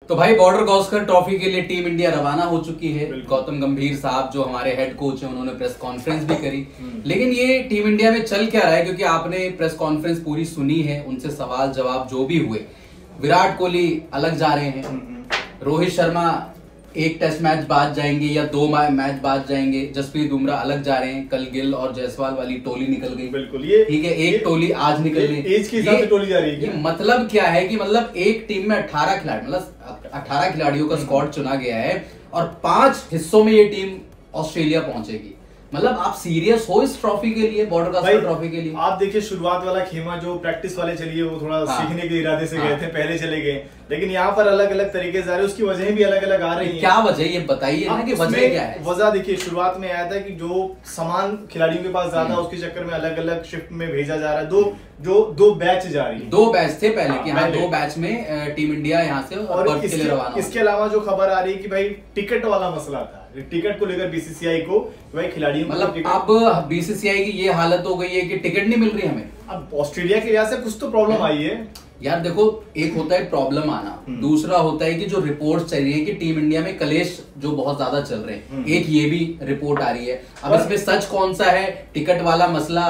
तो भाई border Gavaskar trophy के लिए टीम इंडिया रवाना हो चुकी है। गौतम गंभीर साहब जो हमारे हेड कोच हैं उन्होंने प्रेस कॉन्फ्रेंस भी करी। लेकिन ये टीम इंडिया में चल क्या रहा है, क्योंकि आपने प्रेस कॉन्फ्रेंस पूरी सुनी है, उनसे सवाल जवाब जो भी हुए। विराट कोहली अलग जा रहे हैं, रोहित शर्मा एक टेस्ट मैच बाद जाएंगे या 2 मैच बाद जाएंगे, जसप्रीत बुमराह अलग जा रहे हैं, कल गिल और जायसवाल वाली टोली निकल गई। बिल्कुल, ये ठीक है, एक टोली आज निकल गई। एज के हिसाब से टोली जा रही है। ये मतलब क्या है कि मतलब एक टीम में 18 खिलाड़ी, मतलब 18 खिलाड़ियों का स्क्वाड चुना गया है और 5 हिस्सों में ये टीम ऑस्ट्रेलिया पहुंचेगी। मतलब आप सीरियस हो इस ट्रॉफी के लिए, बॉर्डर गावस्कर ट्रॉफी के लिए? आप देखिए, शुरुआत वाला खेमा जो प्रैक्टिस वाले चलिए वो थोड़ा सीखने के इरादे से गए थे, पहले चले गए, लेकिन यहाँ पर अलग अलग तरीके से आ रहे हैं। उसकी वजह भी अलग अलग आ रही है। क्या वजह, ये बताइए ना कि वजह क्या है? वजह देखिए, शुरुआत में आया था कि जो सामान खिलाड़ियों के पास ज्यादा, उसके चक्कर में अलग अलग शिफ्ट में भेजा जा रहा है। दो बैच जा रही है। 2 बैच थे पहले कि हाँ 2 बैच में टीम इंडिया यहाँ से और इसके अलावा जो खबर आ रही है कि भाई टिकट वाला मसला था, टिकट को लेकर बीसीसीआई को भाई खिलाड़ियों, मतलब अब बीसीसीआई की ये हालत हो गई है कि टिकट नहीं मिल रही हमें। अब ऑस्ट्रेलिया के लिहाज से कुछ तो प्रॉब्लम आई है यार। देखो, एक होता है प्रॉब्लम आना, दूसरा होता है कि जो रिपोर्ट चल रही है कि टीम इंडिया में कलेश जो बहुत ज्यादा चल रहे हैं, एक ये भी रिपोर्ट आ रही है। अब इसमें सच कौन सा है, टिकट वाला मसला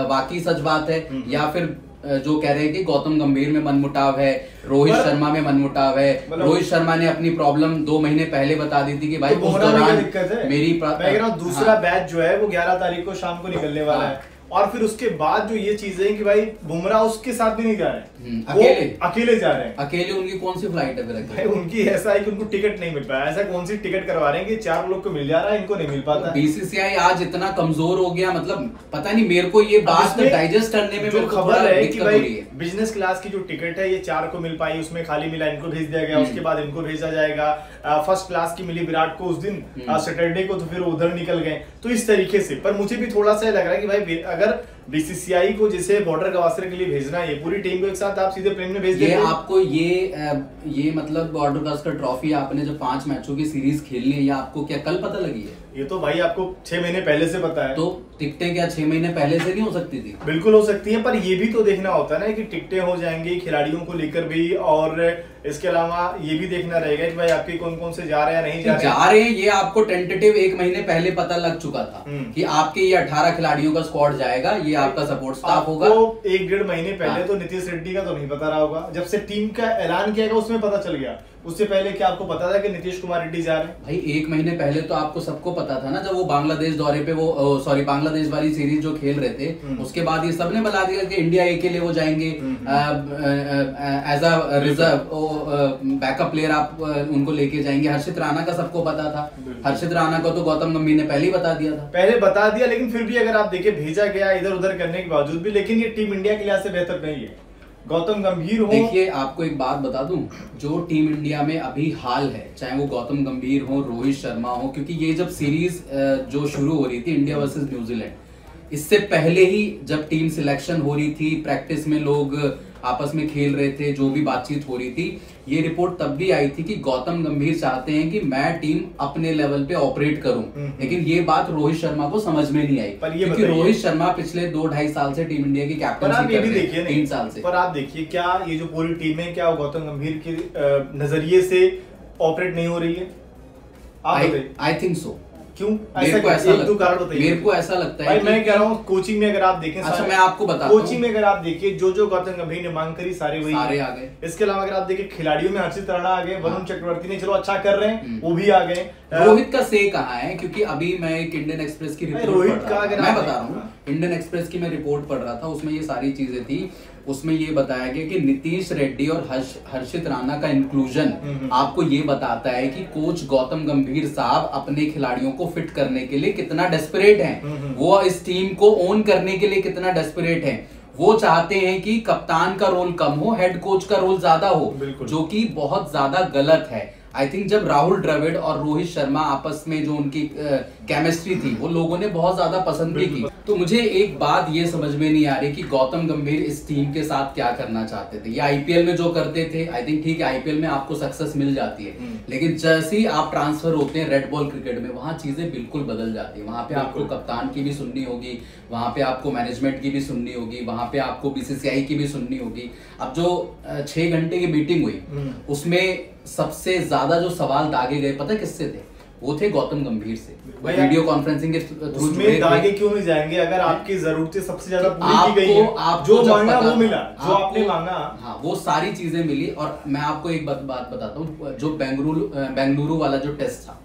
वाकई सच बात है, या फिर जो कह रहे हैं कि गौतम गंभीर में मनमुटाव है, रोहित शर्मा में मनमुटाव है। रोहित शर्मा ने अपनी प्रॉब्लम 2 महीने पहले बता दी थी कि भाई उस दौरान मेरी दूसरा बैच जो है वो 11 तारीख को शाम को निकलने वाला है। और फिर उसके बाद जो ये चीजें हैं कि भाई बुमराह उसके साथ भी नहीं जा रहे, अकेले जा रहे हैं। अकेले उनकी कौन सी फ्लाइट है भाई? उनकी ऐसा है कि उनको टिकट नहीं मिल पाया। ऐसा कौन सी टिकट करवा रहे हैं कि 4 लोग को मिल जा रहा है, इनको नहीं मिल पाता। बीसीसीआई आज इतना कमजोर हो गया, मतलब पता नहीं, मेरे को ये बात डाइजेस्ट करने में जो खबर है कि भाई बिजनेस क्लास की जो टिकट है ये 4 को मिल पाई, उसमें खाली मिला, इनको भेज दिया गया, उसके बाद इनको भेजा जाएगा। फर्स्ट क्लास की मिली विराट को उस दिन सैटरडे को, तो फिर उधर निकल गए। तो इस तरीके से, पर मुझे भी थोड़ा सा लग रहा है कि भाई अगर बीसीसीआई को जैसे बॉर्डर गावस्कर के लिए भेजना है, ये पूरी टीम को एक साथ आप सीधे प्लेन में भेज देंगे। आपको ये मतलब बॉर्डर गावस्कर ट्रॉफी आपने जो 5 मैचों की सीरीज खेलनी है, ये आपको क्या कल पता लगी है? ये तो भाई आपको 6 महीने पहले से पता है। तो टिकटें क्या 6 महीने पहले से नहीं हो सकती थी? बिल्कुल हो सकती है, पर ये भी तो देखना होता है ना कि टिकटें हो जाएंगी खिलाड़ियों को लेकर भी, और इसके अलावा ये भी देखना रहेगा कि भाई आपके कौन कौन से जा रहे हैं या नहीं जा रहे हैं। ये आपको टेंटेटिव 1 महीने पहले पता लग चुका था कि आपके ये 18 खिलाड़ियों का स्क्वाड जाएगा, ये आपका सपोर्ट स्टाफ होगा। 1-1.5 महीने पहले तो नीतीश रेड्डी का तो नहीं पता रहा होगा, जब से टीम का ऐलान किया गया उसमें पता चल गया। उससे पहले क्या आपको पता था कि नीतीश कुमार रेड्डी जा रहे हैं? भाई 1 महीने पहले तो आपको सबको पता था ना, जब वो बांग्लादेश दौरे पे बांग्लादेश वाली सीरीज जो खेल रहे थे, उसके बाद ये सबने बता दिया कि इंडिया ए के लिए वो जाएंगे as a reserve backup player, आप उनको लेके जाएंगे। हर्षित राणा का सबको पता था, हर्षित राणा को तो गौतम गंभीर ने पहले ही बता दिया, लेकिन फिर भी अगर आप देखिए भेजा गया इधर उधर करने के बावजूद भी, लेकिन ये टीम इंडिया के लिहाज से बेहतर नहीं है। गौतम गंभीर हो, देखिए आपको एक बात बता दूं, जो टीम इंडिया में अभी हाल है, चाहे वो गौतम गंभीर हो, रोहित शर्मा हो, क्योंकि ये जब सीरीज जो शुरू हो रही थी इंडिया वर्सेस न्यूजीलैंड, इससे पहले ही जब टीम सिलेक्शन हो रही थी, प्रैक्टिस में लोग आपस में खेल रहे थे, जो भी बातचीत हो रही थी, ये रिपोर्ट तब भी आई थी कि गौतम गंभीर चाहते हैं कि मैं टीम अपने लेवल पे ऑपरेट करूं। लेकिन ये बात रोहित शर्मा को समझ में नहीं आई, क्योंकि रोहित शर्मा पिछले 2-2.5 साल से टीम इंडिया की कैप्टनसी कर रहे हैं, 3 साल से। पर आप देखिए, क्या ये जो पूरी टीम है, क्या गौतम गंभीर के नजरिए से ऑपरेट नहीं हो रही है? I think so. क्यों मेरे को ऐसा लगता है भाई, मैं कह रहा हूँ कोचिंग में अगर आप देखें, अच्छा मैं आपको बताता हूं, कोचिंग में अगर आप देखिए जो गौतम गंभीर ने मांग करी सारे आ गए। इसके अलावा अगर आप देखिए खिलाड़ियों में हर्षित राणा आ गए, वरुण चक्रवर्ती ने चलो अच्छा कर रहे हैं, वो भी आ गए। रोहित का से कहाँ है? क्योंकि अभी मैं एक इंडियन एक्सप्रेस की रिपोर्ट मैं बता रहा हूँ, इंडियन एक्सप्रेस की मैं रिपोर्ट पढ़ रहा था, उसमें ये सारी चीजें थी। उसमें ये बताया गया कि नीतीश रेड्डी और हर्षित राणा का इंक्लूजन आपको ये बताता है कि कोच गौतम गंभीर साहब अपने खिलाड़ियों को फिट करने के लिए कितना डेस्परेट हैं, वो इस टीम को ओन करने के लिए कितना डेस्परेट हैं। वो चाहते हैं कि कप्तान का रोल कम हो, हेड कोच का रोल ज्यादा हो, जो कि बहुत ज्यादा गलत है। आई थिंक जब राहुल द्रविड़ और रोहित शर्मा आपस में जो उनकी केमिस्ट्री थी, वो लोगों ने बहुत ज्यादा पसंद भी की। तो मुझे एक बात ये समझ में नहीं आ रही कि गौतम गंभीर इस टीम के साथ क्या करना चाहते थे। ये आईपीएल में जो करते थे, आई थिंक ठीक है, आईपीएल में आपको सक्सेस मिल जाती है, लेकिन जैसे ही आप ट्रांसफर होते हैं रेड बॉल क्रिकेट में, वहां चीजें बिल्कुल बदल जाती है। वहां पे आपको कप्तान की भी सुननी होगी, वहां पे आपको मैनेजमेंट की भी सुननी होगी, वहां पे आपको बीसीसीआई की भी सुननी होगी। अब जो 6 घंटे की मीटिंग हुई, उसमें सबसे ज्यादा जो सवाल दागे गए पता किससे थे? वो थे गौतम गंभीर से। वीडियो कॉन्फ्रेंसिंग के थ्रू उसमें दागे क्यों नहीं जाएंगे अगर आपकी जरूरतें सबसे ज्यादा पूरी की गई है, आप जो मांगा वो मिला, जो आपने मांगा हाँ वो सारी चीजें मिली। और मैं आपको एक बात बताता हूँ, जो बेंगलुरु वाला जो टेस्ट था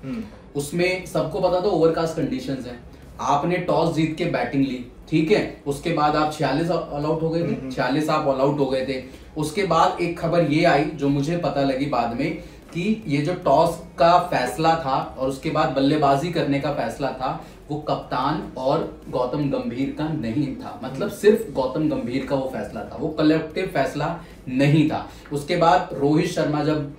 उसमें सबको पता था ओवरकास्ट कंडीशंस है। आपने टॉस जीत के बैटिंग ली, ठीक है, उसके बाद आप 46 ऑल आउट हो गए थे, 46 आप ऑल आउट हो गए थे। उसके बाद एक खबर ये आई जो मुझे पता लगी बाद में कि ये जो टॉस का फैसला था और उसके बाद बल्लेबाजी करने का फैसला था वो कप्तान और गौतम गंभीर का नहीं था। मतलब सिर्फ गौतम गंभीर का वो फैसला था, वो कलेक्टिव फैसला नहीं था। उसके बाद रोहित शर्मा जब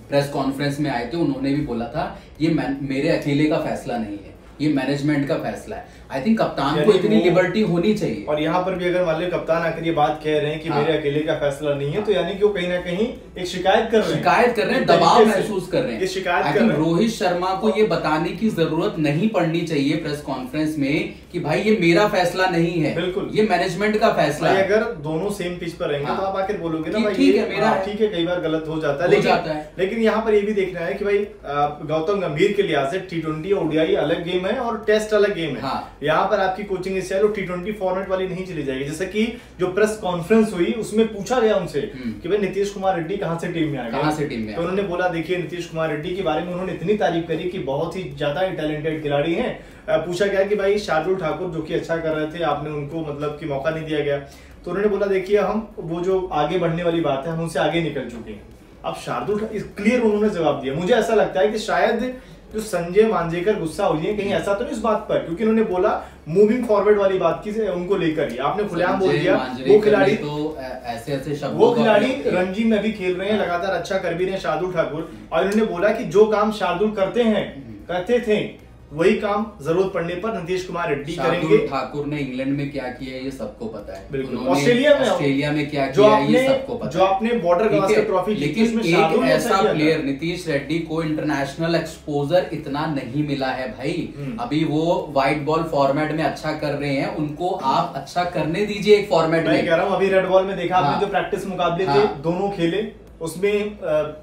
प्रेस कॉन्फ्रेंस में आए थे उन्होंने भी बोला था ये मेरे अकेले का फैसला नहीं है, ये मैनेजमेंट का फैसला है। आई थिंक कप्तान को इतनी लिबर्टी होनी चाहिए। और यहाँ पर भी अगर मान लो कप्तान आकर ये बात कह रहे हैं कि मेरे अकेले का फैसला नहीं है, तो यानी कि वो कहीं ना कहीं एक शिकायत कर रहे हैं, दबाव महसूस कर रहे हैं, शिकायत कर रहे हैं। रोहित शर्मा को ये बताने की जरूरत नहीं पड़नी चाहिए प्रेस कॉन्फ्रेंस में कि भाई ये मेरा फैसला नहीं है, बिल्कुल ये मैनेजमेंट का फैसला है। अगर दोनों सेम पिच पर रहेंगे तो आप आकर बोलोगे ना भाई ठीक है मेरा, ठीक है, कई बार गलत हो जाता है, लेकिन यहाँ पर ये भी देखना है कि भाई गौतम गंभीर के लिहाज से T20 ओडीआई अलग गेम है और टेस्ट अलग गेम है। यहाँ पर आपकी कोचिंग स्टाइल T20 फॉर्मेट वाली नहीं चली जाएगी। जैसे कि जो प्रेस कॉन्फ्रेंस हुई उसमें पूछा गया उनसे कि भाई नीतीश कुमार रेड्डी कहां से टीम में आ गए, तो उन्होंने बोला देखिए नीतीश कुमार रेड्डी के बारे में उन्होंने इतनी तारीफ करी कि बहुत ही ज्यादा टैलेंटेड खिलाड़ी हैं। पूछा गया कि भाई शार्दुल ठाकुर जो कि अच्छा कर रहे थे, आपने उनको मतलब कि मौका नहीं दिया गया, तो उन्होंने बोला देखिए हम वो जो आगे बढ़ने वाली बात है हम उनसे आगे निकल चुके हैं। अब शार्दुल क्लियर उन्होंने जवाब दिया। मुझे ऐसा लगता है कि शायद जो संजय मांजरेकर गुस्सा हो जाए कहीं ऐसा तो नहीं इस बात पर, क्योंकि उन्होंने बोला मूविंग फॉरवर्ड वाली बात की उनको लेकर ही आपने खुलेआम बोल दिया। वो खिलाड़ी तो ऐसे शब्दों वो खिलाड़ी रणजी में भी खेल रहे हैं, लगातार अच्छा कर भी रहे हैं शार्दुल ठाकुर, और उन्होंने बोला कि जो काम शार्दुल करते थे वही काम जरूरत पड़ने पर नीतीश कुमार रेड्डी करेंगे। ठाकुर ने इंग्लैंड में क्या किया है ये सबको पता है, बिल्कुल ऑस्ट्रेलिया में क्या किया है ये सबको पता है, जो आपने बॉर्डर गवास्कर ट्रॉफी, लेकिन एक ऐसा प्लेयर नीतीश रेड्डी को इंटरनेशनल एक्सपोजर इतना नहीं मिला है भाई। अभी वो व्हाइट बॉल फॉर्मेट में अच्छा कर रहे हैं, उनको आप अच्छा करने दीजिए एक फॉर्मेट में। कह रहा हूँ अभी रेड बॉल में देखा आपने जो प्रैक्टिस मुकाबले थे दोनों खेले उसमें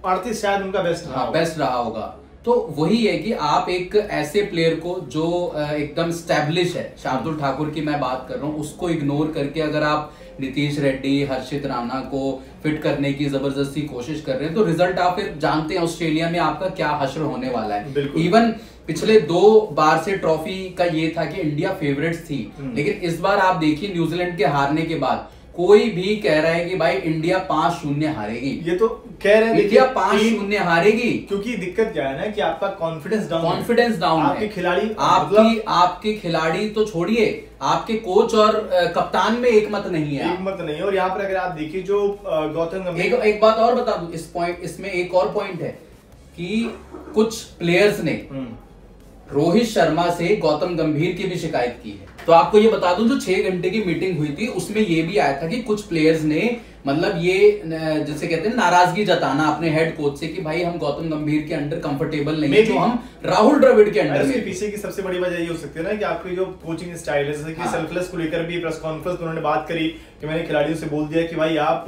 38 शायद उनका बेस्ट रहा होगा। तो वही है कि आप एक ऐसे प्लेयर को जो एकदम स्टैब्लिश है, शार्दुल ठाकुर की मैं बात कर रहा हूँ, उसको इग्नोर करके अगर आप नीतीश रेड्डी, हर्षित राणा को फिट करने की जबरदस्ती कोशिश कर रहे हैं तो रिजल्ट आप फिर जानते हैं ऑस्ट्रेलिया में आपका क्या हश्र होने वाला है। इवन पिछले 2 बार से ट्रॉफी का ये था कि इंडिया फेवरेट्स थी, लेकिन इस बार आप देखिए न्यूजीलैंड के हारने के बाद कोई भी कह रहा है कि भाई इंडिया 5-0 हारेगी। ये तो कह रहे हैं इंडिया 5-0 हारेगी, क्योंकि दिक्कत क्या है ना कि आपका कॉन्फिडेंस डाउन आपके खिलाड़ी, आपके खिलाड़ी तो छोड़िए, आपके कोच और कप्तान में एक मत नहीं है। और यहाँ पर अगर आप देखिए जो गौतम गंभीर, एक बात और बता दूं इसमें एक और पॉइंट है कि कुछ प्लेयर्स ने रोहित शर्मा से गौतम गंभीर की भी शिकायत की है। तो आपको ये बता दूं जो 6 घंटे की मीटिंग हुई थी उसमें ये भी आया था कि कुछ प्लेयर्स ने मतलब ये जैसे कहते हैं नाराजगी जताना अपने हेड कोच से कि भाई हम गौतम गंभीर के अंडर कंफर्टेबल नहीं है, जो हम राहुल द्रविड़ के अंडर में। पीछे की सबसे बड़ी वजह ये हो सकती है ना कि आपकी जो कोचिंग स्टाइल है, जैसे कि सेल्फलेस को लेकर भी प्रेस कॉन्फ्रेंस में उन्होंने बात करी कि मैंने खिलाड़ियों से बोल दिया कि भाई आप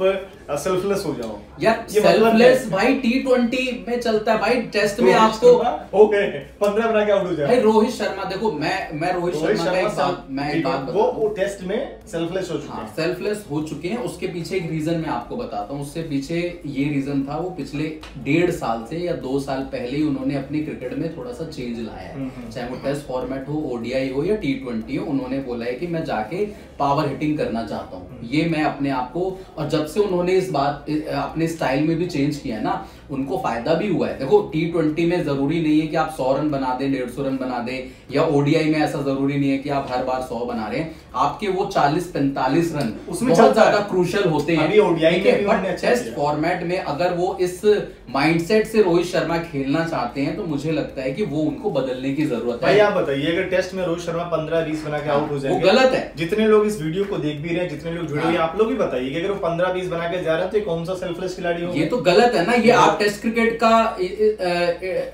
सेल्फलेस हो जाओ। यार सेल्फलेस भाई T20 में चलता है भाई, टेस्ट में आपको हो गए 15 बना के आउट हो जाए। भाई रोहित शर्मा देखो, मैं रोहित शर्मा का एक बात वो टेस्ट में सेल्फलेस हो चुके हैं, सेल्फलेस हो चुके हैं। उसके पीछे एक रीजन मैं आपको बताता हूँ। उससे पीछे ये रीजन था, वो पिछले 1.5 साल से या 2 साल पहले ही उन्होंने अपनी क्रिकेट में थोड़ा सा चेंज लाया है, चाहे वो टेस्ट फॉर्मेट हो, ओडीआई हो या T20 हो। उन्होंने बोला है कि मैं जाके पावर हिटिंग करना चाहता हूँ, ये मैं अपने आप को, और जब से उन्होंने इस बात अपने स्टाइल में भी चेंज किया है ना, उनको फायदा भी हुआ है। देखो T20 में जरूरी नहीं है कि आप 100 रन बना दे, 150 रन बना दे, या ओडीआई में ऐसा जरूरी नहीं है कि आप हर बार 100 बना रहे हैं। आपके वो 40-45 रन उसमें बहुत ज्यादा क्रूशियल होते हैं। टेस्ट फॉर्मेट में अगर वो इस माइंडसेट से रोहित शर्मा खेलना चाहते हैं तो मुझे लगता है कि वो उनको बदलने की जरूरत है। भाई आप बताइए, अगर टेस्ट में रोहित शर्मा 15-20 बना के आउट हो जाएंगे, वो गलत है। जितने लोग इस वीडियो को देख भी रहे हैं, जितने लोग जुड़े हुए, आप लोग भी बताइए कि अगर वो 15-20 बना के जा रहे हैं तो कौन सा सेल्फलेस खिलाड़ी हो? ये तो गलत है ना, ये आप टेस्ट क्रिकेट का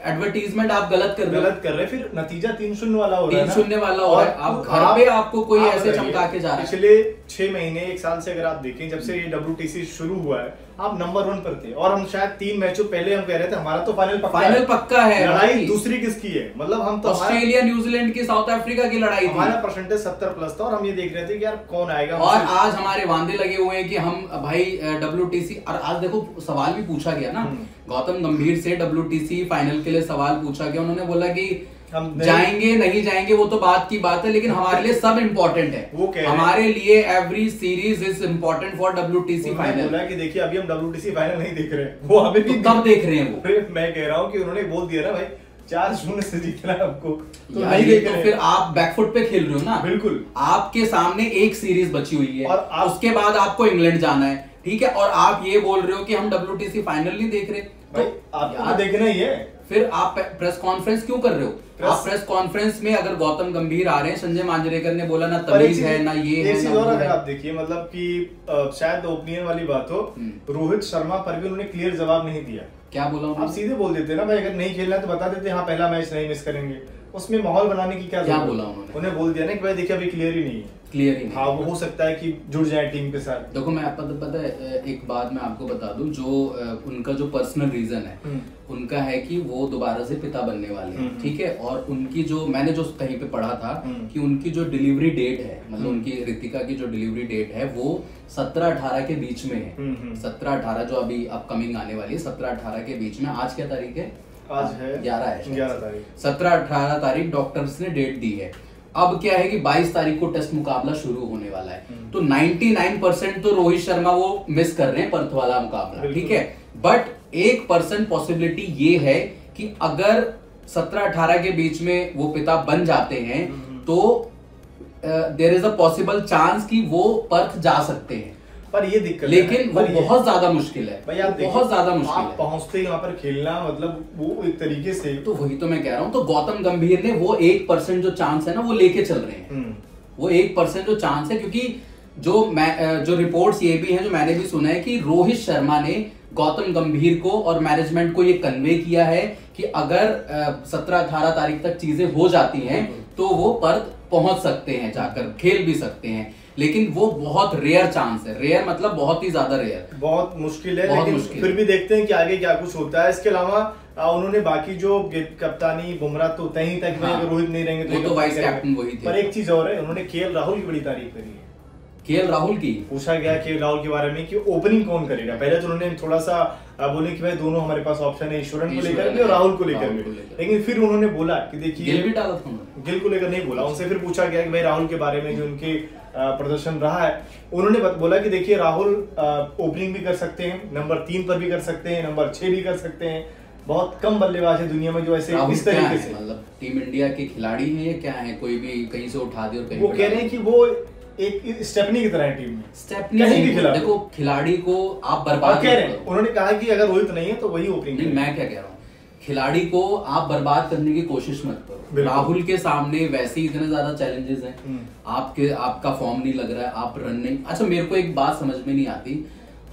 एडवर्टीजमेंट आप गलत कर रहे हैं। फिर नतीजा 3-0 वाला हो रहा है, 3-0 वाला हो रहा है। आप घर पे आपको कोई ऐसे चमका के जा रहा है। पिछले 6 महीने 1 साल से अगर आप देखें, जब से ये WTC शुरू हुआ है, आप नंबर 1 पर थे और हम शायद 3 मैचों पहले हम कह रहे थे हमारा तो फाइनल पक्का है। लड़ाई दूसरी किसकी है, मतलब हम तो ऑस्ट्रेलिया, न्यूजीलैंड की, साउथ अफ्रीका की लड़ाई थी। हमारा परसेंटेज 70+ था और हम ये देख रहे थे कि यार कौन आएगा। और आज हमारे वांदे लगे हुए हैं कि हम भाई WTC, और आज देखो सवाल भी पूछा गया ना गौतम गंभीर से, WTC फाइनल के लिए सवाल पूछा गया, उन्होंने बोला कि हम जाएंगे नहीं जाएंगे वो तो बात की बात है, लेकिन हमारे लिए सब इम्पोर्टेंट है। वो हमारे लिए every series is important for WTC final. बोला कि देखिए अभी हम WTC फाइनल नहीं देख रहे हैं, वो अभी भी कब देख रहे हैं वो। मैं कह रहा हूँ कि उन्होंने बोल दिया ना भाई 4-0 से जीतना है आपको, तो नहीं देख रहे, तो फिर आप बैकफुट पे खेल रहे हो ना। बिल्कुल, आपके सामने एक सीरीज बची हुई है और उसके बाद आपको इंग्लैंड जाना है, ठीक है, और आप ये बोल रहे हो कि हम WTC फाइनल नहीं देख रहे, तो आपको देखना ही है। फिर आप प्रेस कॉन्फ्रेंस क्यों कर रहे हो? आप प्रेस कॉन्फ्रेंस में अगर गौतम गंभीर आ रहे हैं, संजय मांजरेकर ने बोला ना तमीज है ना ये है ना, और अगर आप देखिए मतलब कि शायद ओपिनियन वाली बात हो, रोहित शर्मा पर भी उन्होंने क्लियर जवाब नहीं दिया। क्या बोला? आप सीधे बोल देते ना भाई अगर नहीं खेलना है तो बता देते हाँ पहला मैच नहीं मिस करेंगे, उसमें माहौल बनाने की क्या बोला उन्होंने? उन्हें बोल दिया ना कि भाई देखिए अभी क्लियर ही नहीं है, क्लियर ही नहीं। हाँ वो हो सकता है कि जुड़ जाए टीम के साथ। देखो मैं पता है एक बात मैं आपको बता दूं, जो उनका जो पर्सनल रीजन है उनका है कि वो दोबारा से पिता बनने वाले हैं, ठीक है, और उनकी जो मैंने जो कहीं पे पढ़ा था कि उनकी जो डिलीवरी डेट है, मतलब उनकी ऋतिका की जो डिलीवरी डेट है वो 17-18 के बीच में है। 17-18 जो अभी अपकमिंग आने वाली है, 17-18 के बीच में। आज क्या तारीख है? आज है 11 तारीख। 17-18 तारीख डॉक्टर्स ने डेट दी है। अब क्या है कि 22 तारीख को टेस्ट मुकाबला शुरू होने वाला है, तो 99% तो रोहित शर्मा वो मिस कर रहे हैं पर्थ वाला मुकाबला, ठीक है, बट 1% पॉसिबिलिटी ये है कि अगर 17-18 के बीच में वो पिता बन जाते हैं तो there is a possible chance कि वो पर्थ जा सकते हैं, पर ये दिक्कत लेकिन वो बहुत ज्यादा मुश्किल है भाई। आप बहुत ज्यादा मुश्किल है पहुंचते यहाँ पर खेलना, मतलब वो एक तरीके से, तो वही तो मैं कह रहा हूँ। तो गौतम गंभीर ने वो 1% जो चांस है ना वो लेके चल रहे हैं, वो 1% जो चांस है, क्योंकि जो रिपोर्ट्स ये भी हैं, जो मैंने भी सुना है कि रोहित शर्मा ने गौतम गंभीर को और मैनेजमेंट को ये कन्वे किया है कि अगर 17-18 तारीख तक चीजें हो जाती हैं तो वो पर्थ पहुंच सकते हैं, जाकर खेल भी सकते हैं, लेकिन वो बहुत रेयर चांस है। रेयर मतलब बहुत ही ज्यादा रेयर, बहुत मुश्किल है, लेकिन फिर भी देखते हैं कि आगे क्या कुछ होता है। इसके अलावा उन्होंने बाकी जो कप्तानी बुमराह तो तय तक में, अगर रोहित नहीं रहेंगे तो वाइस कैप्टन वही थे। पर एक चीज और है, उन्होंने KL राहुल की बड़ी तारीफ करी है। KL राहुल की पूछा गया KL राहुल के बारे में कि ओपनिंग कौन करेगा। पहले तो उन्होंने थोड़ा सा बोले कि भाई दोनों हमारे पास ऑप्शन है, ईश्वरन को लेकर भी और राहुल को लेकर भी, लेकिन फिर उन्होंने बोला कि देखिए गिल को लेकर नहीं बोला। उनसे फिर पूछा गया कि भाई राहुल के बारे में जो उनके प्रदर्शन रहा है, उन्होंने बोला कि देखिए राहुल ओपनिंग भी कर सकते हैं, नंबर 3 पर भी कर सकते हैं, नंबर 6 भी कर सकते हैं। बहुत कम बल्लेबाज है दुनिया में जो ऐसे इस तरीके से, मतलब टीम इंडिया के खिलाड़ी हैं या क्या है, कोई भी कहीं से उठा दे और कहीं। वो कह रहे हैं कि वो एक स्टेपनी की तरह है टीम में, स्टेपनी कहीं भी खिला। देखो खिलाड़ी को आप बर्बाद कह रहे हैं, उन्होंने कहा कि अगर रोहित नहीं है तो वही ओपनिंग। नहीं, मैं क्या कह रहा हूँ, खिलाड़ी को आप बर्बाद करने की कोशिश मत करो। राहुल के सामने वैसे ही इतने ज्यादा चैलेंजेस हैं, आपका फॉर्म नहीं लग रहा है, आप रन नहीं। अच्छा मेरे को एक बात समझ में नहीं आती,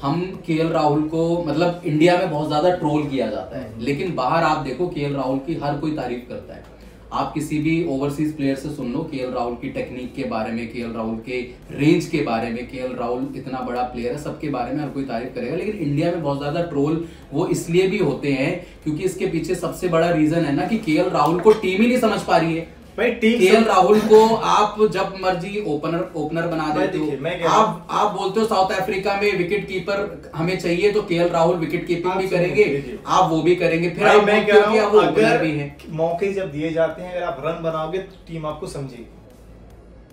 हम KL राहुल को मतलब इंडिया में बहुत ज्यादा ट्रोल किया जाता है, लेकिन बाहर आप देखो KL राहुल की हर कोई तारीफ करता है। आप किसी भी ओवरसीज प्लेयर से सुन लो KL राहुल की टेक्निक के बारे में, KL राहुल के रेंज के बारे में, KL राहुल इतना बड़ा प्लेयर है, सबके बारे में हर कोई तारीफ करेगा। लेकिन इंडिया में बहुत ज्यादा ट्रोल वो इसलिए भी होते हैं क्योंकि इसके पीछे सबसे बड़ा रीजन है ना कि KL राहुल को टीम ही नहीं समझ पा रही है। KL राहुल को आप जब मर्जी ओपनर बना देते हो। आप बोलते हो साउथ अफ्रीका में विकेट कीपर हमें चाहिए, तो KL राहुल विकेट कीपिंग भी करेंगे, आप वो भी करेंगे। फिर आप मैं कह रहा हूं ओपनर भी है। मौके जब दिए जाते हैं, अगर आप रन बनाओगे तो टीम आपको समझेगी।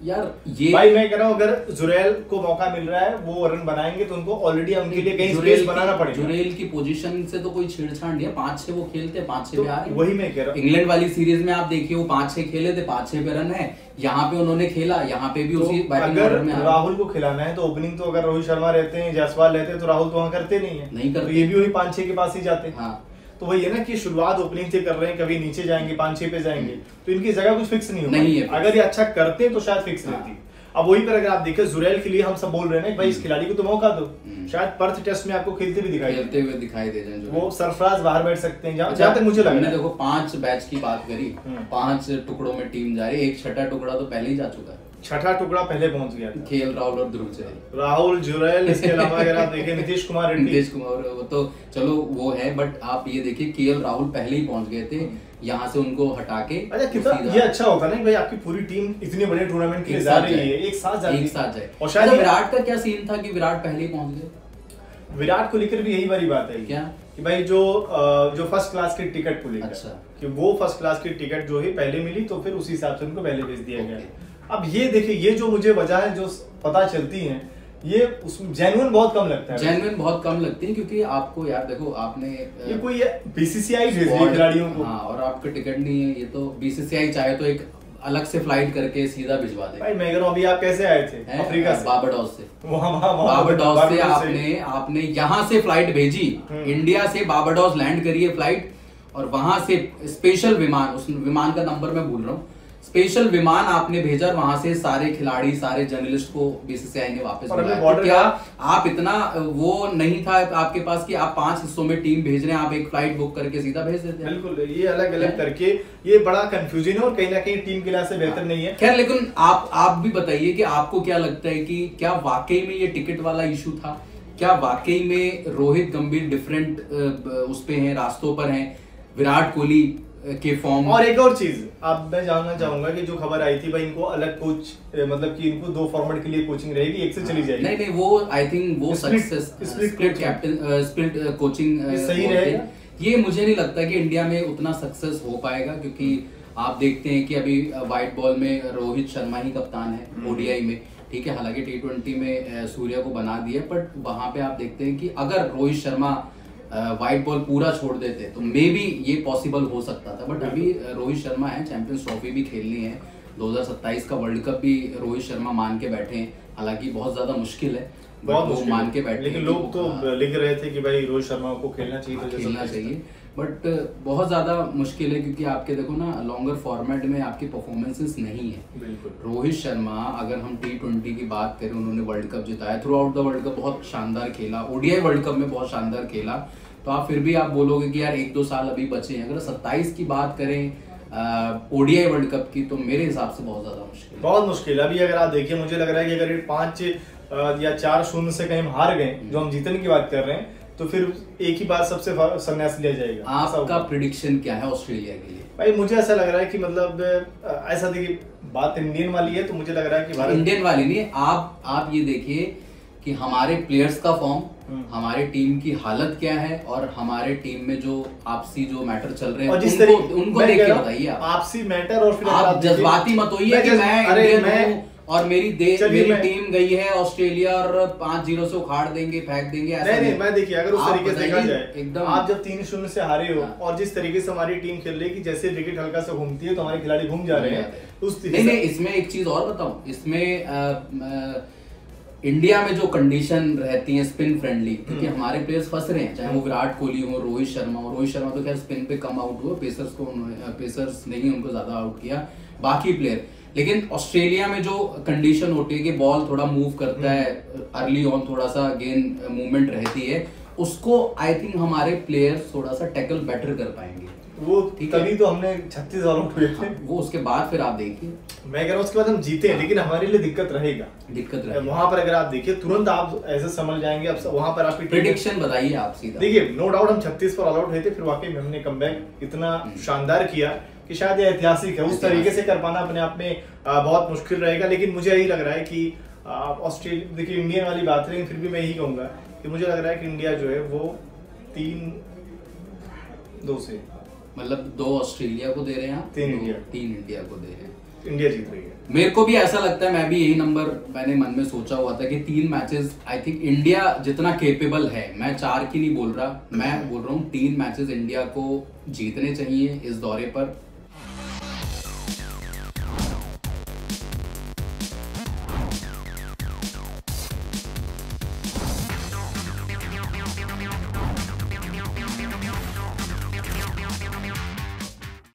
यार ये भाई मैं कह रहा हूं अगर जुरेल को मौका मिल रहा है, वो रन बनाएंगे तो उनको ऑलरेडी उनके लिए कहीं स्पेस बनाना पड़ेगा। जुरेल की पोजीशन से तो कोई छेड़छाड़ नहीं है, 5-6 वो खेलते हैं, 5-6 पे आ रहे हैं। वही मैं कह रहा हूं, इंग्लैंड वाली सीरीज में आप देखिए वो 5-6 खेले थे, 5-6 पे रन है। यहाँ पे उन्होंने खेला, यहाँ पे भी उसी बैटिंग ऑर्डर में। राहुल को खिलाना है तो ओपनिंग तो अगर रोहित शर्मा रहते हैं, जायसवाल रहते हैं, तो राहुल तो वहां करते नहीं है, नहीं करते, ये भी वही 5-6 के पास ही जाते हैं। तो वही है ना कि शुरुआत ओपनिंग से कर रहे हैं, कभी नीचे जाएंगे 5-6 पे जाएंगे, तो इनकी जगह कुछ फिक्स नहीं है। अगर ये अच्छा करते तो शायद फिक्स रहती। अब वही पर अगर आप देखें जुरेल के लिए हम सब बोल रहे हैं ना भाई इस खिलाड़ी को तो मौका दो, शायद पर्थ टेस्ट में आपको खेलते हुए दिखाई दे जाए। वो सरफराज बाहर बैठ सकते हैं जहां तक मुझे लग रहा है। देखो 5 बैच की बात करी, 5 टुकड़ों में टीम जा रही है, एक छठा टुकड़ा तो पहले ही जा चुका है। छठा टुकड़ा पहले पहुंच गया था। केएल राहुल और ध्रुव जैल, राहुल जुरैल, इसके अलावा अगर आप देखें नीतीश कुमार रेड्डी, नीतीश कुमार, वो तो चलो वो है, बट आप ये देखिए केएल राहुल पहले ही पहुंच गए थे, यहाँ से उनको हटा के। अच्छा कितना ये अच्छा होता ना भाई, आपकी पूरी टीम इतनी बड़े टूर्नामेंट के लिए जा रही है, एक साथ जाए। और शायद विराट का क्या सीन था कि विराट पहले ही पहुंच गए? विराट को लेकर भी यही वाली बात है क्या कि भाई जो फर्स्ट क्लास की टिकट को लेकर, अच्छा, कि वो फर्स्ट क्लास की टिकट जो है पहले मिली, तो फिर उसी हिसाब से उनको पहले भेज दिया गया। अब ये देखिए, ये जो मुझे वजह है जो पता चलती है, ये उसमें जेन्युइन बहुत कम लगता है, जेन्युइन बहुत कम लगती है, क्योंकि आपको यार देखो, आपने ये कोई बीसीसीआई भेज रही है खिलाड़ियों को, हाँ, और आपका टिकट नहीं है, ये तो बीसीसीआई चाहे तो एक अलग से फ्लाइट करके सीधा भिजवा दे। भाई मैं कह रहा हूं, अभी आप कैसे आए थे अफ्रीका से? बारबाडोस से। बारबाडोस से आपने यहाँ से फ्लाइट भेजी, इंडिया से बारबाडोस लैंड करी है फ्लाइट, और वहां से स्पेशल विमान, उस विमान का नंबर मैं भूल रहा हूँ, स्पेशल विमान आपने भेजा, वहां से सारे खिलाड़ी, सारे जर्नलिस्ट को बीसीसीआई ने वापस बुलाया। तो क्या आप इतना वो नहीं था आपके पास कि आप 5 हिस्सों में टीम भेज रहे हैं, आप एक फ्लाइट बुक करके सीधा भेज देते हैं? बिल्कुल, ये अलग अलग करके ये बड़ा कंफ्यूजन है, और कहीं ना कहीं टीम के लिहाज से बेहतर नहीं है। खैर, लेकिन आप भी बताइए कि आपको क्या लगता है कि क्या वाकई में ये टिकट वाला इशू था? क्या वाकई में रोहित गंभीर डिफरेंट उस पे हैं, रास्तों पर हैं, विराट कोहली के फॉर्म? और एक और चीज आप मैं जानना चाहूंगा कि जो खबर आई थी भाई, इनको अलग कोच, मतलब कि इनको 2 फॉर्मेट के लिए कोचिंग रहेगी, एक से चली जाएगी। नहीं, वो आई थिंक वो success split captain split coaching सही रहेगा। ये मुझे नहीं लगता कि इंडिया में उतना सक्सेस हो पाएगा, क्योंकि आप देखते हैं कि अभी व्हाइट बॉल में रोहित शर्मा ही कप्तान है ओडीआई में, ठीक है, हालांकि T20 में सूर्या को बना दिया, बट वहां पे आप देखते हैं कि अगर रोहित शर्मा व्हाइट बॉल पूरा छोड़ देते तो मे बी ये पॉसिबल हो सकता था, बट अभी रोहित शर्मा है, चैंपियंस ट्रॉफी भी खेलनी है, 2027 का वर्ल्ड कप भी रोहित शर्मा मान के बैठे हैं, हालांकि बहुत ज्यादा मुश्किल है, बहुत वो मान के बैठे, लेकिन लोग तो लिख रहे थे कि भाई रोहित शर्मा को खेलना चाहिए, तो खेलना चाहिए, बट बहुत ज्यादा मुश्किल है, क्योंकि आपके देखो ना, लॉन्गर फॉर्मेट में आपकी परफॉर्मेंसेस नहीं है। बिल्कुल। रोहित शर्मा, अगर हम T20 की बात करें, उन्होंने वर्ल्ड कप जिताया, through out the world cup बहुत शानदार खेला, ओडीआई वर्ल्ड कप में बहुत शानदार खेला, तो आप फिर भी आप बोलोगे कि यार 1-2 साल अभी बचे हैं। अगर 27 की बात करें ओडीआई वर्ल्ड कप की, तो मेरे हिसाब से बहुत ज्यादा मुश्किल है, बहुत मुश्किल। अभी अगर आप देखिए, मुझे लग रहा है कि अगर 5 या 4-0 से कहीं हम हार गए, जो हम जीतने की बात कर रहे हैं, तो फिर एक ही बात सबसे संन्यास लिया जाएगा। आपका प्रेडिक्शन क्या है ऑस्ट्रेलिया के लिए? भाई मुझे ऐसा लग रहा है कि मतलब ऐसा देखिए, बात इंडियन वाली है, तो मुझे लग रहा है कि भारत इंडियन वाली नहीं है, आप ये देखिए कि हमारे प्लेयर्स का फॉर्म, हमारे टीम की हालत क्या है, और हमारे टीम में जो आपसी जो मैटर चल रहे हैं, उनको देख के बताइए। आपसी मैटर, और फिर आप जज्बाती मत होइए कि मैं और मेरी टीम गई है ऑस्ट्रेलिया और 5-0 से उखाड़ देंगे, फेंक देंगे, ऐसा नहीं। मैं देखिए, अगर उस तरीके से देखा जाए, एकदम आप जब 3-0 से हारे हो, और जिस तरीके से हमारी टीम खेल रही है कि जैसे विकेट हल्का से घूमती है तो हमारे खिलाड़ी घूम जा रहे हैं, नहीं, इसमें एक चीज और बताऊं, इसमें इंडिया में जो कंडीशन रहती है स्पिन फ्रेंडली, क्योंकि हमारे प्लेयर्स फंस रहे हैं, चाहे वो विराट कोहली हो, रोहित शर्मा हो। रोहित शर्मा तो खैर स्पिन पे कम आउट हुआ, पेसर्स ने ही उनको ज्यादा आउट किया, बाकी प्लेयर। लेकिन ऑस्ट्रेलिया में जो कंडीशन होती है कि बॉल थोड़ा मूव करता है अर्ली ऑन, थोड़ा सा गेंद मूवमेंट रहती है, उसको आई थिंक हमारे प्लेयर्स थोड़ा सा टैकल बेटर कर पाएंगे। वो तभी तो हमने 36 ऑल आउट हुए थे। वो उसके बाद फिर आप देखिए, मैं कह रहा हूँ उसके बाद हम जीते हैं, लेकिन हमारे लिए दिक्कत रहेगा। वहां पर अगर आप देखिए, तुरंत आप ऐसे समझ जाएंगे, अब वहां पर आपकी प्रेडिक्शन बताइए आप सीधा। देखिए, नो डाउट हम 36 पर ऑल आउट हुए थे, फिर वाकई में हमने कमबैक इतना शानदार किया कि शायद ये ऐतिहासिक है। उस तरीके से कर पाना अपने आप में बहुत मुश्किल रहेगा, लेकिन मुझे यही लग रहा है कि ऑस्ट्रेलिया, देखिए इंडियन वाली बात है, लेकिन फिर भी मैं यही कहूंगा कि मुझे लग रहा है कि इंडिया जो है वो 3-2 से, मतलब 2 ऑस्ट्रेलिया को दे रहे हैं, 3 इंडिया को दे रहे हैं, इंडिया जीत रही है। मेरे को भी ऐसा लगता है, मैं भी यही नंबर मैंने मन में सोचा हुआ था कि 3 मैचेस आई थिंक इंडिया जितना केपेबल है, मैं 4 की नहीं बोल रहा, मैं बोल रहा हूँ 3 मैचेस इंडिया को जीतने चाहिए इस दौरे पर।